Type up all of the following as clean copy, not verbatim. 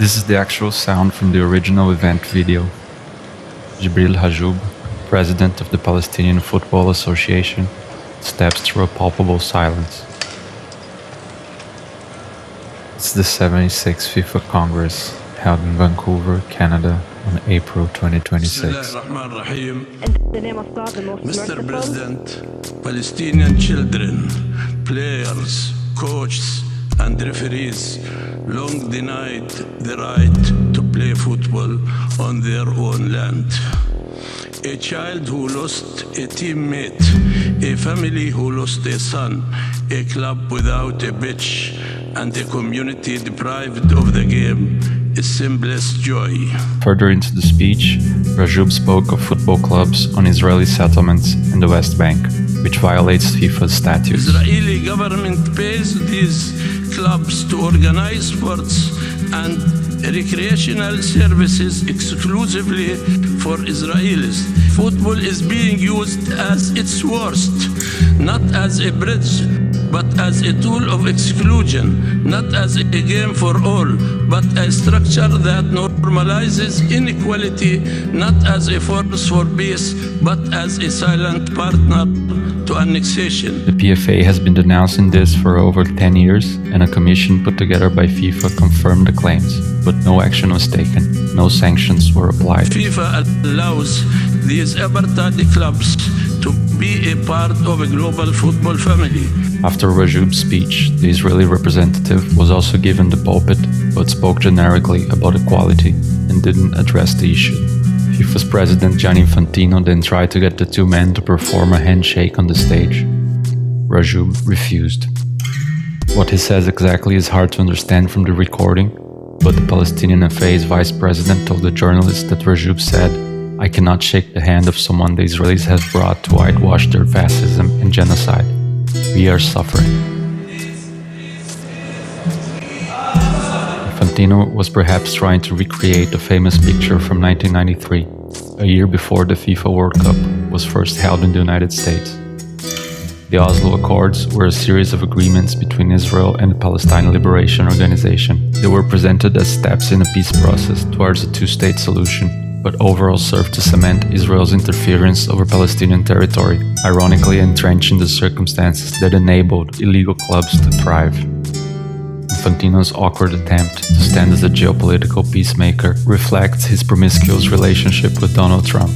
This is the actual sound from the original event video. Jibril Hajoub, president of the Palestinian Football Association, steps through a palpable silence. It's the 76th FIFA Congress, held in Vancouver, Canada, on April 2026. Mr. President, Palestinian children, players, coaches, and referees long denied the right to play football on their own land. A child who lost a teammate, a family who lost a son, a club without a pitch, and a community deprived of the game is simplest joy. Further into the speech, Hajoub spoke of football clubs on Israeli settlements in the West Bank, which violates FIFA's statutes. Israeli government pays these clubs to organize sports and recreational services exclusively for Israelis. Football is being used as its worst, not as a bridge, but as a tool of exclusion, not as a game for all, but a structure that normalizes inequality, not as a force for peace, but as a silent partner to annexation. The PFA has been denouncing this for over 10 years, and a commission put together by FIFA confirmed the claims, but no action was taken, no sanctions were applied. FIFA allows these apartheid clubs to be a part of a global football family. After Hajoub's speech, the Israeli representative was also given the pulpit, but spoke generically about equality and didn't address the issue. FIFA's president Gianni Infantino then tried to get the two men to perform a handshake on the stage. Hajoub refused. What he says exactly is hard to understand from the recording, but the Palestinian FA's vice president told the journalist that Hajoub said, "I cannot shake the hand of someone the Israelis have brought to whitewash their fascism and genocide. We are suffering." Infantino was perhaps trying to recreate a famous picture from 1993, a year before the FIFA World Cup was first held in the United States. The Oslo Accords were a series of agreements between Israel and the Palestine Liberation Organization. They were presented as steps in a peace process towards a two-state solution, but overall served to cement Israel's interference over Palestinian territory, ironically entrenching the circumstances that enabled illegal clubs to thrive. Infantino's awkward attempt to stand as a geopolitical peacemaker reflects his promiscuous relationship with Donald Trump,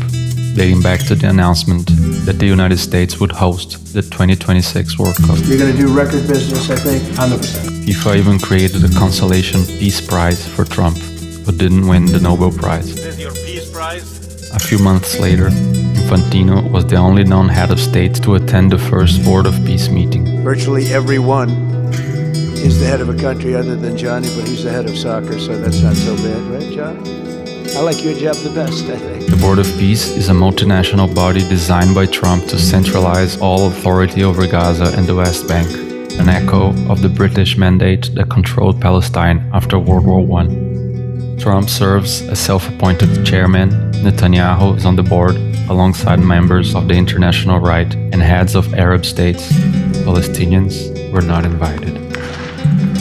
dating back to the announcement that the United States would host the 2026 World Cup. You're going to do record business, I think, 100%. FIFA even created a consolation Peace Prize for Trump, but didn't win the Nobel Prize. This is your Peace Prize? A few months later, Infantino was the only non-head of state to attend the first Board of Peace meeting. Virtually everyone is the head of a country other than Johnny, but he's the head of soccer, so that's not so bad, right, John? I like your job the best, I think. The Board of Peace is a multinational body designed by Trump to centralize all authority over Gaza and the West Bank, an echo of the British mandate that controlled Palestine after World War I. Trump serves as self-appointed chairman. Netanyahu is on the board alongside members of the international right and heads of Arab states. Palestinians were not invited.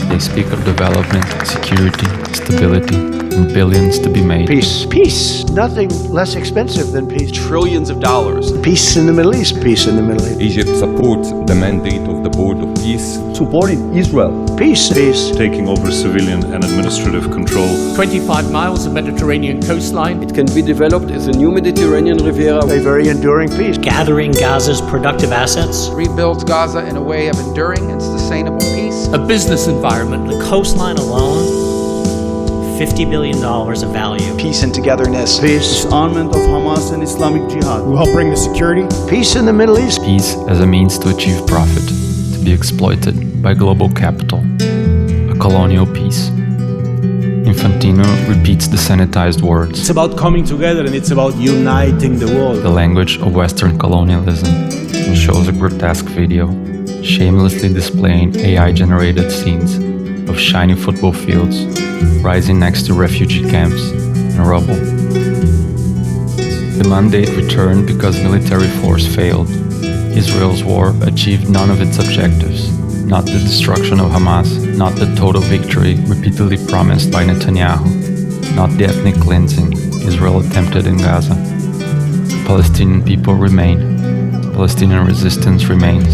They speak of development, security, stability, and billions to be made. Peace. Peace. Nothing less expensive than peace. Trillions of dollars. Peace in the Middle East. Peace in the Middle East. Egypt supports the mandate of the Board of Peace. Supporting Israel. Peace. Peace. Taking over civilian and administrative control. 25 miles of Mediterranean coastline. It can be developed as a new Mediterranean Riviera. A very enduring peace. Gathering Gaza's productive assets. Rebuilds Gaza in a way of enduring and sustainable peace. A business environment. The coastline alone, $50 billion of value. Peace and togetherness. Peace. Disarmament of Hamas and Islamic Jihad. We'll help bring the security. Peace in the Middle East. Peace as a means to achieve profit, to be exploited by global capital. A colonial peace. Infantino repeats the sanitized words. It's about coming together and it's about uniting the world. The language of Western colonialism, and shows a grotesque video, shamelessly displaying AI-generated scenes of shiny football fields rising next to refugee camps and rubble. The mandate returned because military force failed. Israel's war achieved none of its objectives. not the destruction of Hamas, not the total victory repeatedly promised by Netanyahu, not the ethnic cleansing Israel attempted in Gaza. The Palestinian people remain. Palestinian resistance remains.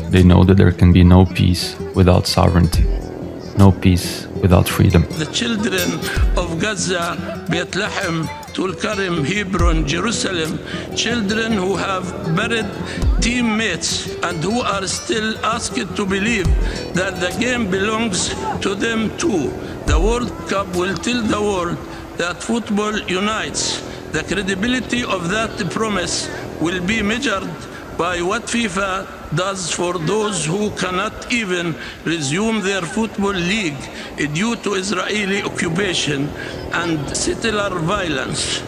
They know that there can be no peace without sovereignty, no peace without freedom. The children of Gaza, Bethlehem, Tulkarem, Hebron, Jerusalem, children who have buried teammates and who are still asked to believe that the game belongs to them too. The World Cup will tell the world that football unites. The credibility of that promise will be measured by what FIFA does for those who cannot even resume their football league due to Israeli occupation and settler violence.